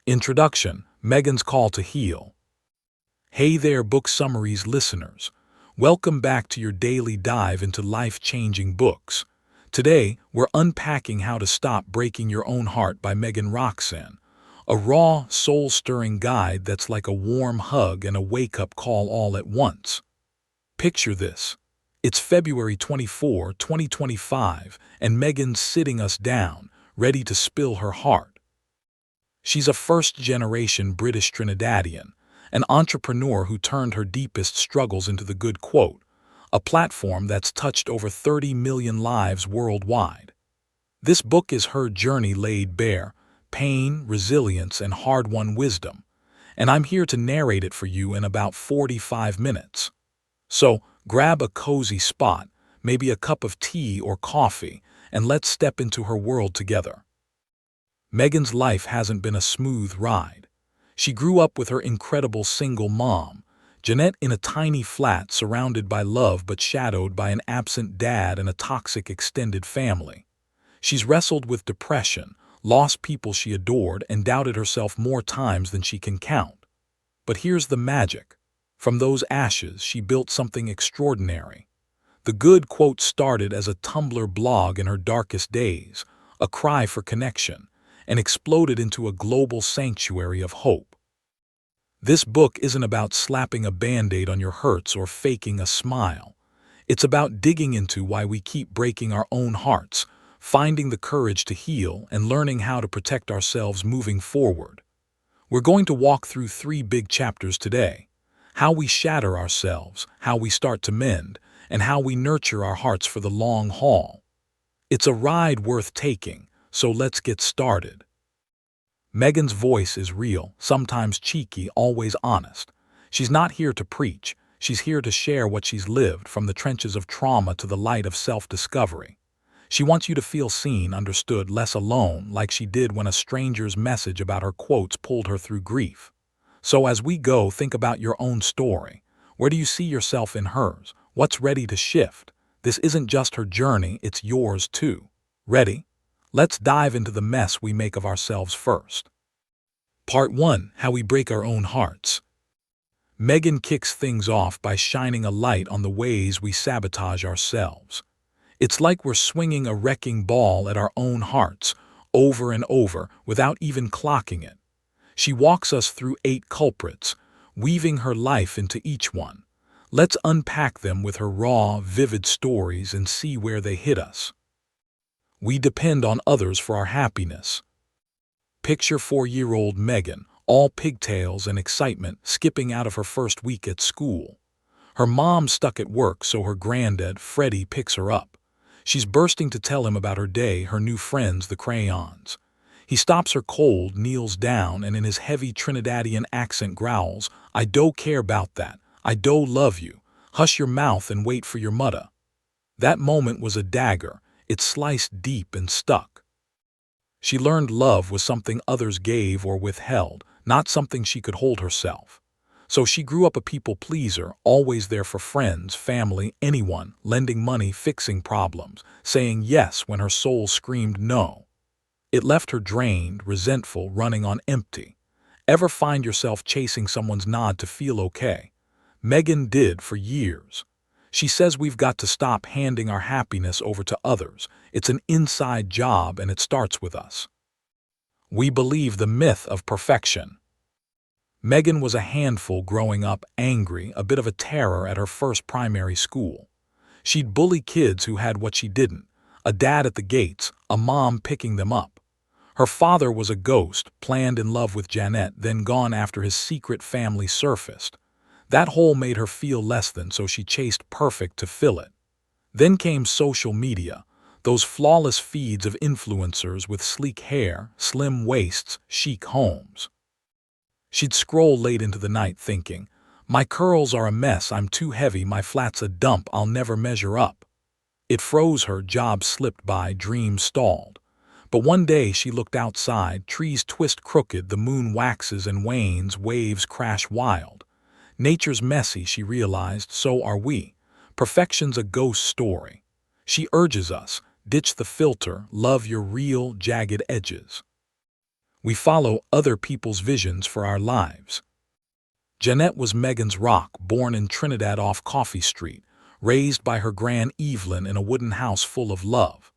Introduction: Meggan's Call to Heal. Hey there, Book Summareez listeners. Welcome back to your daily dive into life-changing books. Today, we're unpacking How to Stop Breaking Your Own Heart by Meggan Roxanne, a raw, soul-stirring guide that's like a warm hug and a wake-up call all at once. Picture this. It's February 24, 2025, and Meggan's sitting us down, ready to spill her heart. She's a first-generation British Trinidadian, an entrepreneur who turned her deepest struggles into the good quote, a platform that's touched over 30 million lives worldwide. This book is her journey laid bare, pain, resilience, and hard-won wisdom, and I'm here to narrate it for you in about 45 minutes. So, grab a cozy spot, maybe a cup of tea or coffee, and let's step into her world together. Meggan's life hasn't been a smooth ride. She grew up with her incredible single mom, Jeanette, in a tiny flat surrounded by love but shadowed by an absent dad and a toxic extended family. She's wrestled with depression, lost people she adored, and doubted herself more times than she can count. But here's the magic. From those ashes, she built something extraordinary. The good quote started as a Tumblr blog in her darkest days, a cry for connection, and exploded into a global sanctuary of hope. This book isn't about slapping a Band-Aid on your hurts or faking a smile. It's about digging into why we keep breaking our own hearts, finding the courage to heal, and learning how to protect ourselves moving forward. We're going to walk through 3 big chapters today: how we shatter ourselves, how we start to mend, and how we nurture our hearts for the long haul. It's a ride worth taking, so let's get started. Meggan's voice is real, sometimes cheeky, always honest. She's not here to preach. She's here to share what she's lived, from the trenches of trauma to the light of self-discovery. She wants you to feel seen, understood, less alone, like she did when a stranger's message about her quotes pulled her through grief. So as we go, think about your own story. Where do you see yourself in hers? What's ready to shift? This isn't just her journey, it's yours too. Ready? Let's dive into the mess we make of ourselves first. Part 1: How we break our own hearts. Meggan kicks things off by shining a light on the ways we sabotage ourselves. It's like we're swinging a wrecking ball at our own hearts, over and over, without even clocking it. She walks us through 8 culprits, weaving her life into each one. Let's unpack them with her raw, vivid stories and see where they hit us. We depend on others for our happiness. Picture 4-year-old Meggan, all pigtails and excitement, skipping out of her first week at school. Her mom's stuck at work, so her granddad, Freddie, picks her up. She's bursting to tell him about her day, her new friends, the crayons. He stops her cold, kneels down, and in his heavy Trinidadian accent growls, "I don't care about that. I don't love you. Hush your mouth and wait for your mudda." That moment was a dagger. It sliced deep and stuck. She learned love was something others gave or withheld, not something she could hold herself. So she grew up a people pleaser, always there for friends, family, anyone, lending money, fixing problems, saying yes when her soul screamed no. It left her drained, resentful, running on empty. Ever find yourself chasing someone's nod to feel okay? Meggan did for years. She says we've got to stop handing our happiness over to others. It's an inside job and it starts with us. We believe the myth of perfection. Meggan was a handful growing up, angry, a bit of a terror at her first primary school. She'd bully kids who had what she didn't, a dad at the gates, a mom picking them up. Her father was a ghost, planned in love with Jeanette, then gone after his secret family surfaced. That hole made her feel less than, so she chased perfect to fill it. Then came social media, those flawless feeds of influencers with sleek hair, slim waists, chic homes. She'd scroll late into the night thinking, "My curls are a mess, I'm too heavy, my flat's a dump, I'll never measure up." It froze her, jobs slipped by, dreams stalled. But one day she looked outside, trees twist crooked, the moon waxes and wanes, waves crash wild. Nature's messy, she realized, so are we. Perfection's a ghost story. She urges us, ditch the filter, love your real, jagged edges. We follow other people's visions for our lives. Jeanette was Meggan's rock, born in Trinidad off Coffee Street, raised by her Gran Evelyn in a wooden house full of love.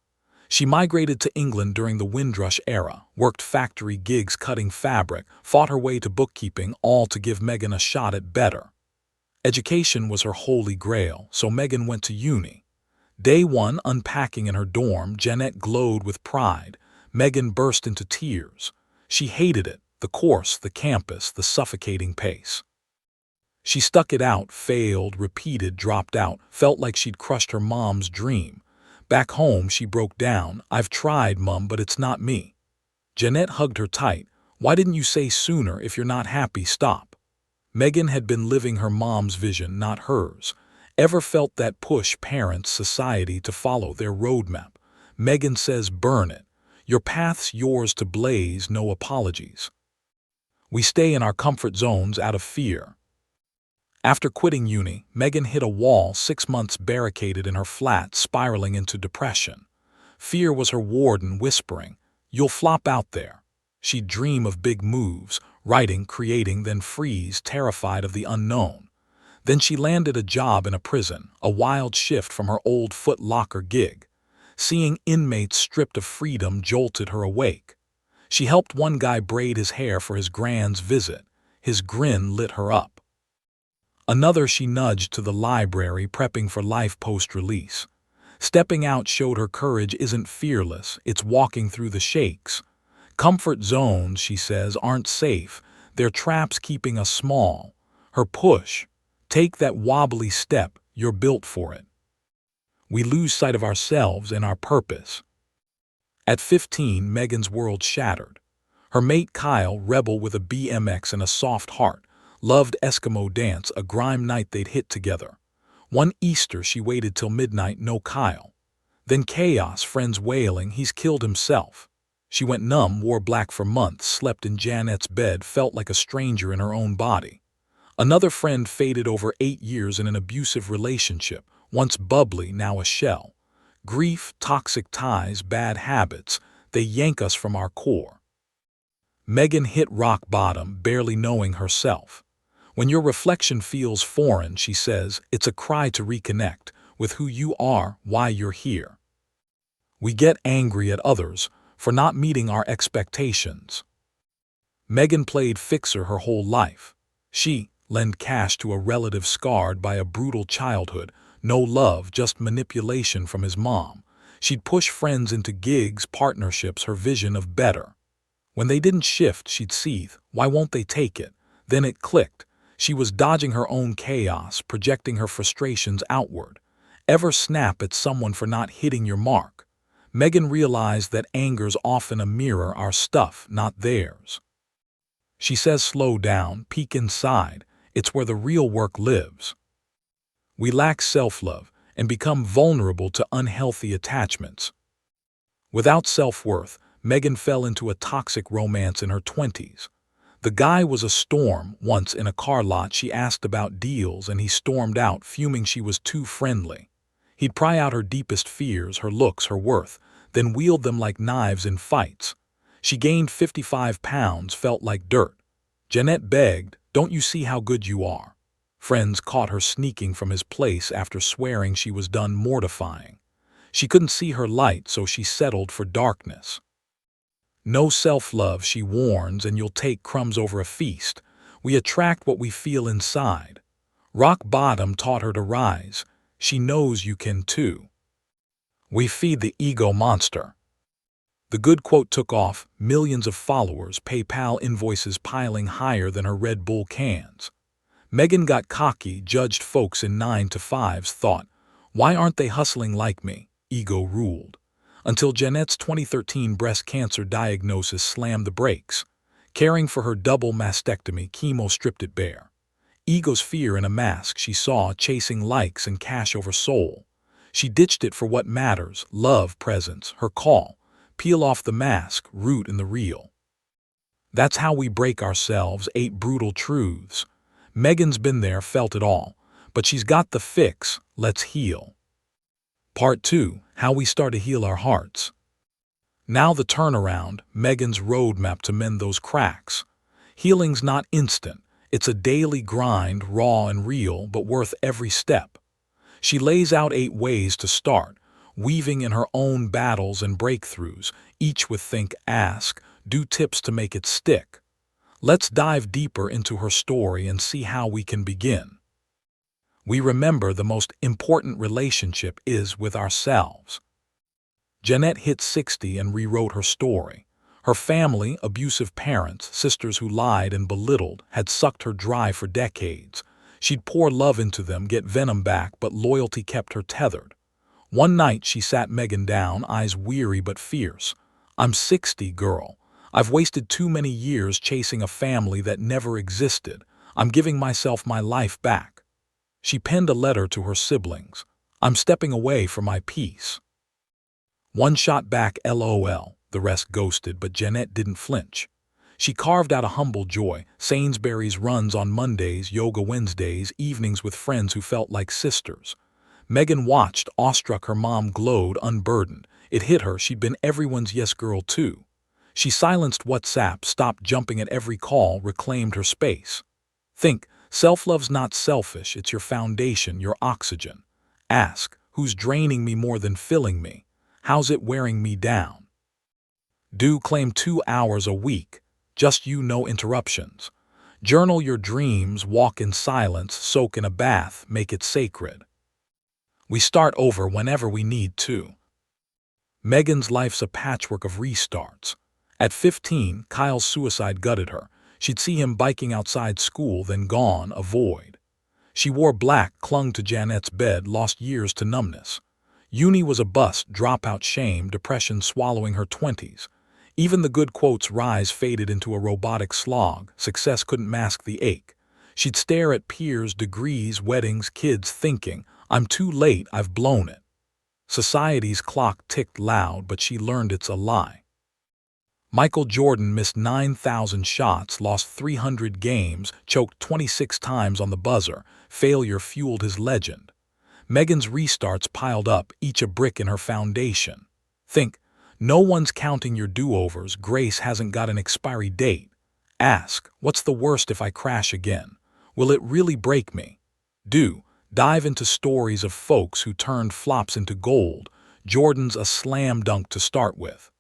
She migrated to England during the Windrush era, worked factory gigs cutting fabric, fought her way to bookkeeping, all to give Meggan a shot at better. Education was her holy grail, so Meggan went to uni. Day one, unpacking in her dorm, Jeanette glowed with pride. Meggan burst into tears. She hated it, the course, the campus, the suffocating pace. She stuck it out, failed, repeated, dropped out, felt like she'd crushed her mom's dream. Back home, she broke down. "I've tried, Mum, but it's not me." Jeanette hugged her tight. "Why didn't you say sooner? If you're not happy, stop." Meggan had been living her mom's vision, not hers. Ever felt that push parents, society to follow their roadmap? Meggan says burn it. Your path's yours to blaze, no apologies. We stay in our comfort zones out of fear. After quitting uni, Meggan hit a wall, 6 months barricaded in her flat, spiraling into depression. Fear was her warden, whispering, "You'll flop out there." She'd dream of big moves, writing, creating, then freeze, terrified of the unknown. Then she landed a job in a prison, a wild shift from her old Foot Locker gig. Seeing inmates stripped of freedom jolted her awake. She helped one guy braid his hair for his Gran's visit. His grin lit her up. Another she nudged to the library, prepping for life post-release. Stepping out showed her courage isn't fearless, it's walking through the shakes. Comfort zones, she says, aren't safe. They're traps keeping us small. Her push, take that wobbly step, you're built for it. We lose sight of ourselves and our purpose. At 15, Meggan's world shattered. Her mate Kyle, rebel with a BMX and a soft heart, loved Eskimo dance, a grime night they'd hit together. One Easter she waited till midnight, no Kyle. Then chaos, friends wailing, he's killed himself. She went numb, wore black for months, slept in Janet's bed, felt like a stranger in her own body. Another friend faded over 8 years in an abusive relationship, once bubbly, now a shell. Grief, toxic ties, bad habits, they yank us from our core. Meggan hit rock bottom, barely knowing herself. When your reflection feels foreign, she says, it's a cry to reconnect with who you are, why you're here. We get angry at others for not meeting our expectations. Meggan played fixer her whole life. She lent cash to a relative scarred by a brutal childhood, no love, just manipulation from his mom. She'd push friends into gigs, partnerships, her vision of better. When they didn't shift, she'd seethe, why won't they take it? Then it clicked. She was dodging her own chaos, projecting her frustrations outward. Ever snap at someone for not hitting your mark? Meggan realized that anger's often a mirror, our stuff, not theirs. She says slow down, peek inside. It's where the real work lives. We lack self-love and become vulnerable to unhealthy attachments. Without self-worth, Meggan fell into a toxic romance in her 20s. The guy was a storm. Once in a car lot, she asked about deals and he stormed out, fuming she was too friendly. He'd pry out her deepest fears, her looks, her worth, then wield them like knives in fights. She gained 55 pounds, felt like dirt. Jeanette begged, "Don't you see how good you are?" Friends caught her sneaking from his place after swearing she was done, mortifying. She couldn't see her light, so she settled for darkness. No self-love, she warns, and you'll take crumbs over a feast. We attract what we feel inside. Rock bottom taught her to rise. She knows you can too. We feed the ego monster. The good quote took off, millions of followers, PayPal invoices piling higher than her Red Bull cans. Meggan got cocky, judged folks in 9-to-5s, thought, why aren't they hustling like me? Ego ruled. Until Jeanette's 2013 breast cancer diagnosis slammed the brakes. Caring for her double mastectomy, chemo stripped it bare. Ego's fear in a mask she saw, chasing likes and cash over soul. She ditched it for what matters, love, presence, her call. Peel off the mask, root in the real. That's how we break ourselves, 8 brutal truths. Meggan's been there, felt it all. But she's got the fix. Let's heal. Part 2. How we start to heal our hearts. Now the turnaround, Meggan's roadmap to mend those cracks. Healing's not instant. It's a daily grind, raw and real, but worth every step. She lays out 8 ways to start, weaving in her own battles and breakthroughs, each with think, ask, do tips to make it stick. Let's dive deeper into her story and see how we can begin. We remember the most important relationship is with ourselves. Jeanette hit 60 and rewrote her story. Her family, abusive parents, sisters who lied and belittled, had sucked her dry for decades. She'd pour love into them, get venom back, but loyalty kept her tethered. One night she sat Meggan down, eyes weary but fierce. "I'm 60, girl. I've wasted too many years chasing a family that never existed. I'm giving myself my life back." She penned a letter to her siblings. "I'm stepping away for my peace." One shot back LOL, the rest ghosted, but Jeanette didn't flinch. She carved out a humble joy, Sainsbury's runs on Mondays, yoga Wednesdays, evenings with friends who felt like sisters. Meggan watched, awestruck. Her mom glowed, unburdened. It hit her, she'd been everyone's yes girl too. She silenced WhatsApp, stopped jumping at every call, reclaimed her space. Think, self-love's not selfish, it's your foundation, your oxygen. Ask, who's draining me more than filling me? How's it wearing me down? Do claim 2 hours a week. Just you, no interruptions. Journal your dreams, walk in silence, soak in a bath, make it sacred. We start over whenever we need to. Meggan's life's a patchwork of restarts. At 15, Kyle's suicide gutted her. She'd see him biking outside school, then gone, a void. She wore black, clung to Janette's bed, lost years to numbness. Uni was a bust, dropout shame, depression swallowing her 20s. Even the good quotes rise faded into a robotic slog. Success couldn't mask the ache. She'd stare at peers, degrees, weddings, kids, thinking, "I'm too late, I've blown it." Society's clock ticked loud, but she learned it's a lie. Michael Jordan missed 9,000 shots, lost 300 games, choked 26 times on the buzzer. Failure fueled his legend. Meggan's restarts piled up, each a brick in her foundation. Think, no one's counting your do-overs, grace hasn't got an expiry date. Ask, what's the worst if I crash again? Will it really break me? Do, dive into stories of folks who turned flops into gold. Jordan's a slam dunk to start with.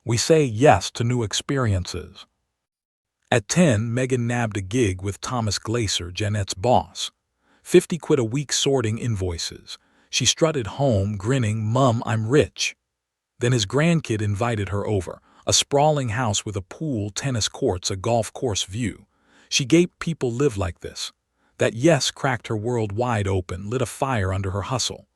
We say yes to new experiences. At 10, Meggan nabbed a gig with Thomas Glaser, Janette's boss. 50 quid a week sorting invoices. She strutted home, grinning, "Mum, I'm rich." Then his grandkid invited her over, a sprawling house with a pool, tennis courts, a golf course view. She gaped, people live like this. That yes cracked her world wide open, lit a fire under her hustle.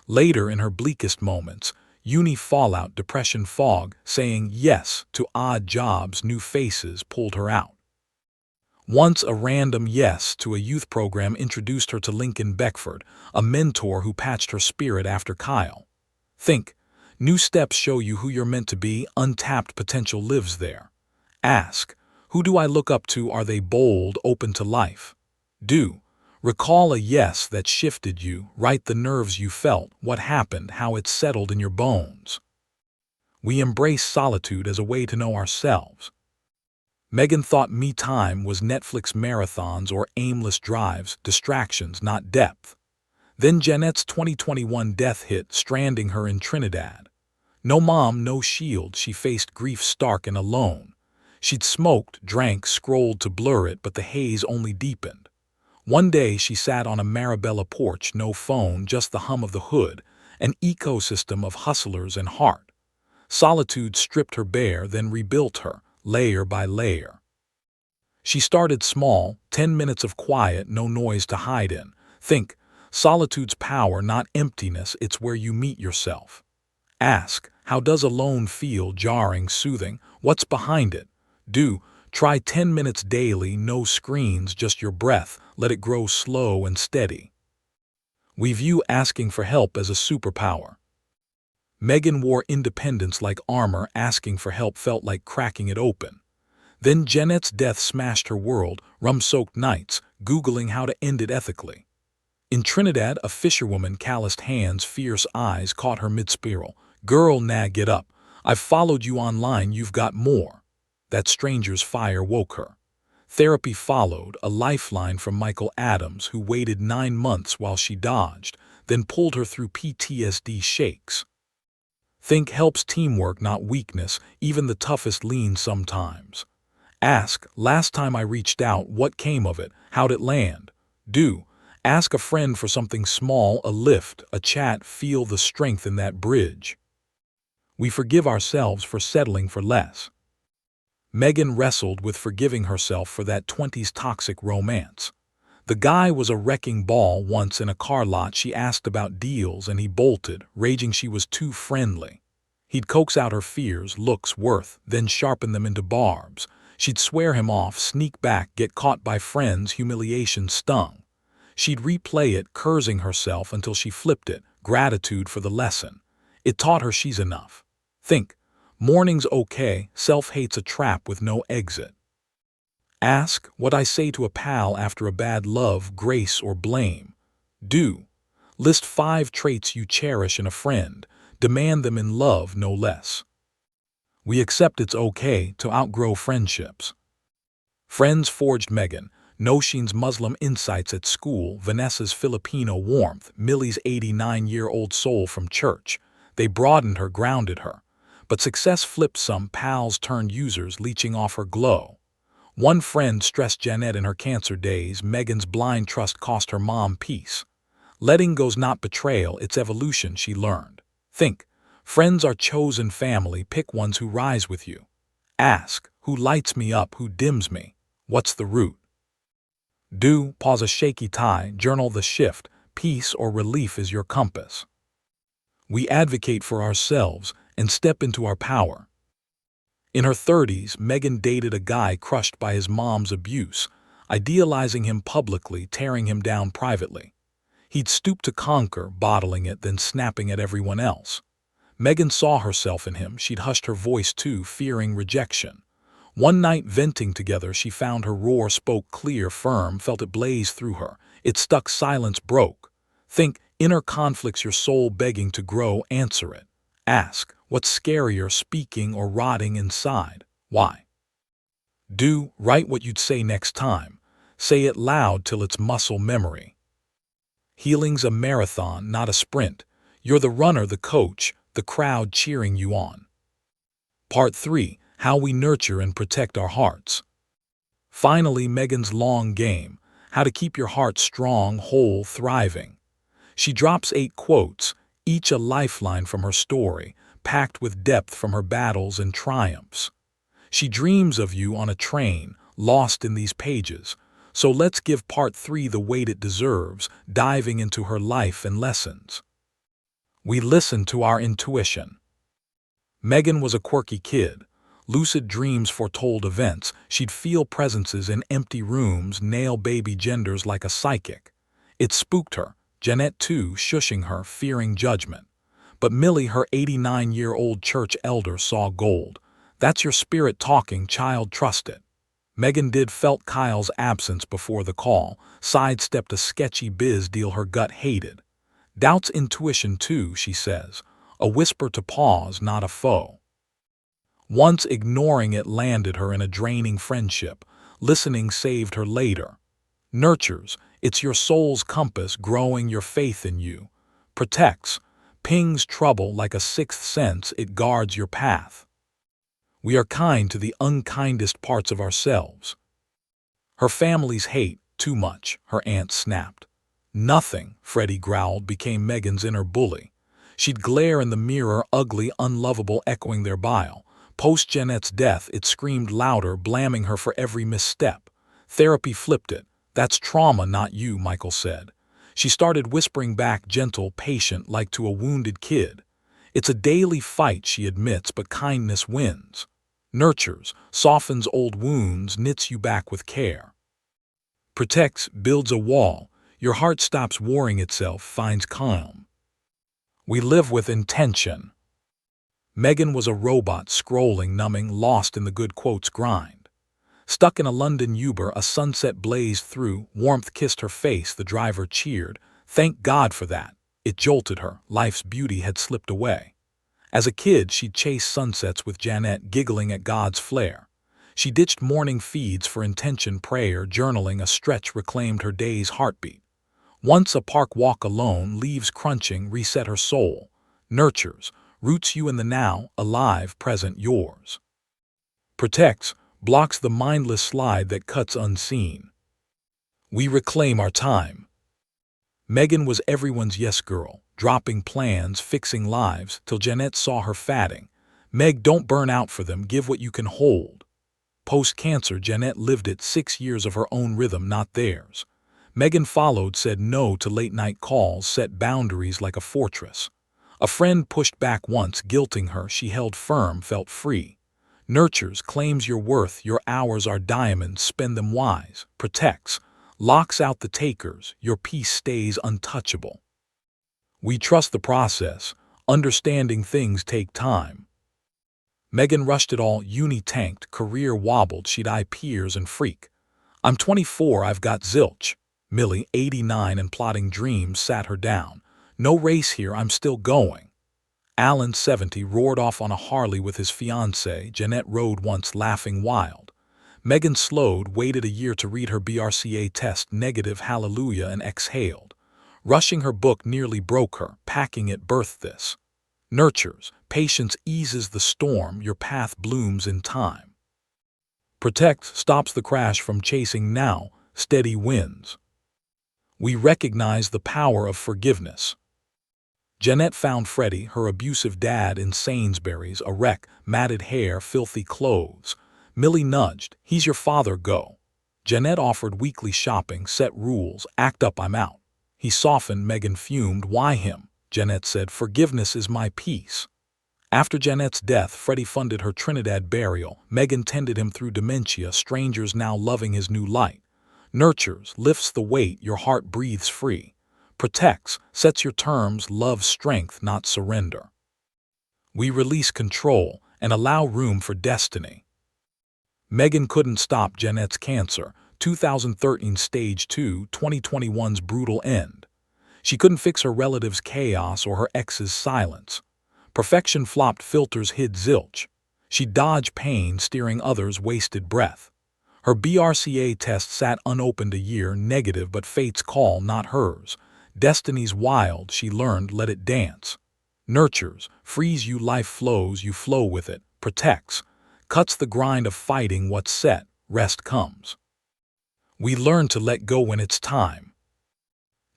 Later, in her bleakest moments, uni fallout, depression fog, saying yes to odd jobs, new faces pulled her out. Once a random yes to a youth program introduced her to Lincoln Beckford, a mentor who patched her spirit after Kyle. Think, new steps show you who you're meant to be, untapped potential lives there. Ask, who do I look up to? Are they bold, open to life? Do, recall a yes that shifted you, write the nerves you felt, what happened, how it settled in your bones. We embrace solitude as a way to know ourselves. Meggan thought me time was Netflix marathons or aimless drives, distractions, not depth. Then Janette's 2021 death hit, stranding her in Trinidad. No mom, no shield, she faced grief stark and alone. She'd smoked, drank, scrolled to blur it, but the haze only deepened. One day she sat on a Marabella porch, no phone, just the hum of the hood, an ecosystem of hustlers and heart. Solitude stripped her bare, then rebuilt her, layer by layer. She started small, 10 minutes of quiet, no noise to hide in. Think, solitude's power, not emptiness, it's where you meet yourself. Ask, how does alone feel? Jarring, soothing, what's behind it? Do, try 10 minutes daily, no screens, just your breath, let it grow slow and steady. We view asking for help as a superpower. Meggan wore independence like armor, asking for help felt like cracking it open. Then Janette's death smashed her world, rum-soaked nights, Googling how to end it ethically. In Trinidad, a fisherwoman, calloused hands, fierce eyes, caught her mid-spiral. "Girl, nah, get up. I've followed you online, you've got more. That stranger's fire woke her. Therapy followed, a lifeline from Michael Adams, who waited 9 months while she dodged, then pulled her through PTSD shakes. Think helps teamwork, not weakness, even the toughest lean sometimes. Ask, last time I reached out, what came of it? How'd it land? Do. Ask a friend for something small, a lift, a chat, feel the strength in that bridge. We forgive ourselves for settling for less. Meggan wrestled with forgiving herself for that 20s toxic romance. The guy was a wrecking ball. Once in a car lot she asked about deals and he bolted, raging she was too friendly. He'd coax out her fears, looks, worth, then sharpen them into barbs. She'd swear him off, sneak back, get caught by friends, humiliation stung. She'd replay it, cursing herself until she flipped it, gratitude for the lesson. It taught her she's enough. Think, morning's okay, self-hate's a trap with no exit. Ask, what I say to a pal after a bad love, grace or blame. Do. List 5 traits you cherish in a friend. Demand them in love, no less. We accept it's okay to outgrow friendships. Friends forged Meggan, Nosheen's Muslim insights at school, Vanessa's Filipino warmth, Millie's 89-year-old soul from church. They broadened her, grounded her. But success flipped some. Pals turned users, leeching off her glow. One friend stressed Jeanette in her cancer days. Meggan's blind trust cost her mom peace. Letting go's not betrayal, it's evolution, she learned. Think, friends are chosen family. Pick ones who rise with you. Ask, who lights me up, who dims me? What's the root? Do, pause a shaky tie, journal the shift. Peace or relief is your compass. We advocate for ourselves and step into our power. In her 30s, Meggan dated a guy crushed by his mom's abuse, idealizing him publicly, tearing him down privately. He'd stoop to conquer, bottling it, then snapping at everyone else. Meggan saw herself in him. She'd hushed her voice too, fearing rejection. One night, venting together, she found her roar spoke clear, firm, felt it blaze through her. It stuck, silence broke. Think, inner conflicts, your soul begging to grow, answer it. Ask, what's scarier, speaking or rotting inside? Why? Do, write what you'd say next time. Say it loud till it's muscle memory. Healing's a marathon, not a sprint. You're the runner, the coach, the crowd cheering you on. Part 3. How we nurture and protect our hearts. Finally, Meggan's long game. How to keep your heart strong, whole, thriving. She drops 8 quotes, each a lifeline from her story, packed with depth from her battles and triumphs. She dreams of you on a train, lost in these pages. So let's give part 3 the weight it deserves, diving into her life and lessons. We listen to our intuition. Meggan was a quirky kid. Lucid dreams foretold events. She'd feel presences in empty rooms, nail baby genders like a psychic. It spooked her. Jeanette too, shushing her, fearing judgment. But Millie, her 89-year-old church elder, saw gold. That's your spirit talking, child, trust it. Meggan felt Kyle's absence before the call, sidestepped a sketchy biz deal her gut hated. Doubts intuition too, she says. A whisper to pause, not a foe. Once ignoring it landed her in a draining friendship. Listening saved her later. Nurtures, it's your soul's compass, growing your faith in you. Protects, pings trouble like a sixth sense, it guards your path. We are kind to the unkindest parts of ourselves. Her family's hate, too much, her aunt snapped. Nothing, Freddie growled, became Meggan's inner bully. She'd glare in the mirror, ugly, unlovable, echoing their bile. Post Jeanette's death, it screamed louder, blaming her for every misstep. Therapy flipped it. That's trauma, not you, Michael said. She started whispering back, gentle, patient, like to a wounded kid. It's a daily fight, she admits, but kindness wins. Nurtures, softens old wounds, knits you back with care. Protects, builds a wall. Your heart stops warring itself, finds calm. We live with intention. Meggan was a robot, scrolling, numbing, lost in the good quotes grind. Stuck in a London Uber, a sunset blazed through, warmth kissed her face, the driver cheered. Thank God for that. It jolted her, life's beauty had slipped away. As a kid, she'd chase sunsets with Jeanette, giggling at God's flare. She ditched morning feeds for intention prayer, journaling a stretch reclaimed her day's heartbeat. Once a park walk alone, leaves crunching, reset her soul. Nurtures, roots you in the now, alive, present, yours. Protects, blocks the mindless slide that cuts unseen. We reclaim our time. Meggan was everyone's yes girl, dropping plans, fixing lives, till Jeanette saw her fatting. Meg, don't burn out for them, give what you can hold. Post-cancer, Jeanette lived it, 6 years of her own rhythm, not theirs. Meggan followed, said no to late-night calls, set boundaries like a fortress. A friend pushed back once, guilting her, she held firm, felt free. Nurtures, claims your worth, your hours are diamonds, spend them wise. Protects, locks out the takers, your peace stays untouchable. We trust the process, understanding things take time. Meggan rushed it all, uni tanked, career wobbled, she'd eye peers and freak. I'm 24, I've got zilch. Millie, 89 and plotting dreams, sat her down. No race here, I'm still going. Alan, 70, roared off on a Harley with his fiancée. Jeanette rode once, laughing wild. Meggan slowed, waited a year to read her BRCA test, negative, hallelujah, and exhaled. Rushing her book nearly broke her, packing it birthed this. Nurtures, patience eases the storm, your path blooms in time. Protects, stops the crash from chasing now, steady wins. We recognize the power of forgiveness. Jeanette found Freddie, her abusive dad, in Sainsbury's, a wreck, matted hair, filthy clothes. Millie nudged, he's your father, go. Jeanette offered weekly shopping, set rules, act up, I'm out. He softened, Meggan fumed, why him? Jeanette said, forgiveness is my peace. After Jeanette's death, Freddie funded her Trinidad burial. Meggan tended him through dementia, strangers now loving his new light. Nurtures, lifts the weight, your heart breathes free. Protects, sets your terms, loves strength, not surrender. We release control and allow room for destiny. Meggan couldn't stop Jeanette's cancer, 2013 stage 2, 2021's brutal end. She couldn't fix her relatives' chaos or her ex's silence. Perfection flopped, filters hid zilch. She dodged pain, steering others' wasted breath. Her BRCA test sat unopened a year, negative, but fate's call, not hers. Destiny's wild, she learned, let it dance. Nurtures, frees you, life flows, you flow with it. Protects, cuts the grind of fighting what's set, rest comes. We learn to let go when it's time.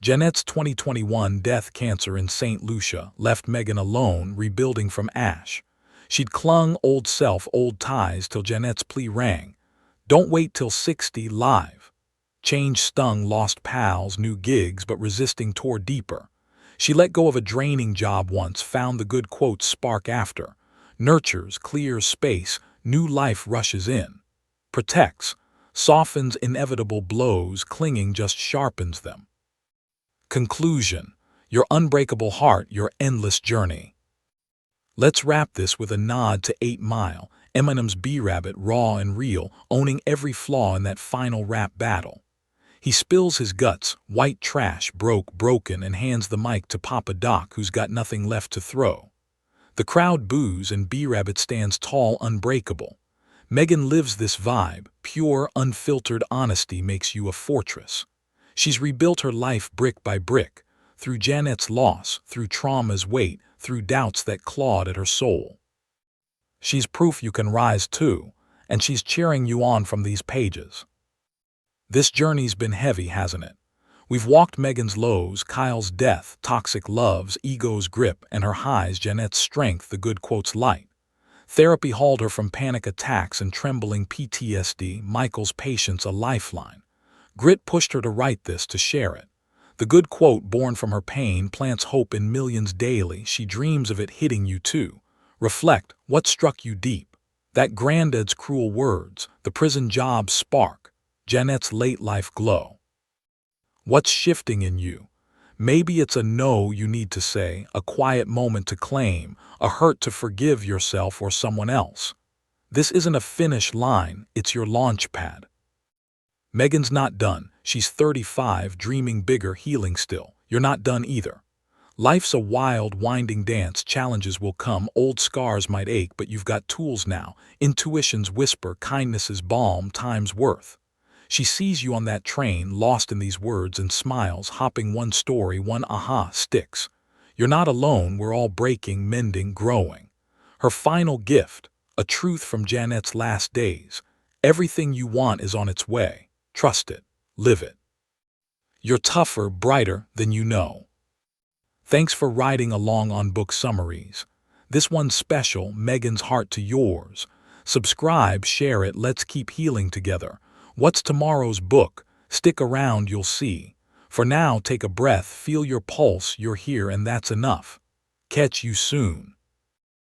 Jeanette's 2021 death, cancer in St. Lucia, left Meggan alone, rebuilding from ash. She'd clung, old self, old ties, till Jeanette's plea rang. Don't wait till 60, live. Change stung, lost pals, new gigs, but resisting tore deeper. She let go of a draining job once, found the good quotes spark after. Nurtures, clears space, new life rushes in. Protects, softens inevitable blows, clinging just sharpens them. Conclusion, your unbreakable heart, your endless journey. Let's wrap this with a nod to 8 Mile, Eminem's B-Rabbit, raw and real, owning every flaw in that final rap battle. He spills his guts, white trash, broken, and hands the mic to Papa Doc, who's got nothing left to throw. The crowd boos and B-Rabbit stands tall, unbreakable. Meggan lives this vibe, pure, unfiltered honesty makes you a fortress. She's rebuilt her life brick by brick, through Jeanette's loss, through trauma's weight, through doubts that clawed at her soul. She's proof you can rise too, and she's cheering you on from these pages. This journey's been heavy, hasn't it? We've walked Meggan's lows, Kyle's death, toxic loves, ego's grip, and her highs, Jeanette's strength, the good quotes light. Therapy hauled her from panic attacks and trembling PTSD, Michael's patience a lifeline. Grit pushed her to write this, to share it. The good quote, born from her pain, plants hope in millions daily. She dreams of it hitting you too. Reflect, what struck you deep? That granddad's cruel words, the prison job's spark, Jeanette's late life glow. What's shifting in you? Maybe it's a no you need to say, a quiet moment to claim, a hurt to forgive yourself or someone else. This isn't a finish line, it's your launch pad. Meggan's not done. She's 35, dreaming bigger, healing still. You're not done either. Life's a wild, winding dance. Challenges will come, old scars might ache, but you've got tools now. Intuition's whisper, kindness is balm, time's worth. She sees you on that train, lost in these words, and smiles, hopping one story, one aha sticks. You're not alone, we're all breaking, mending, growing. Her final gift, a truth from Janet's last days. Everything you want is on its way. Trust it. Live it. You're tougher, brighter than you know. Thanks for riding along on Book Summareez. This one's special, Meggan's heart to yours. Subscribe, share it, let's keep healing together. What's tomorrow's book? Stick around, you'll see. For now, take a breath, feel your pulse, you're here and that's enough. Catch you soon.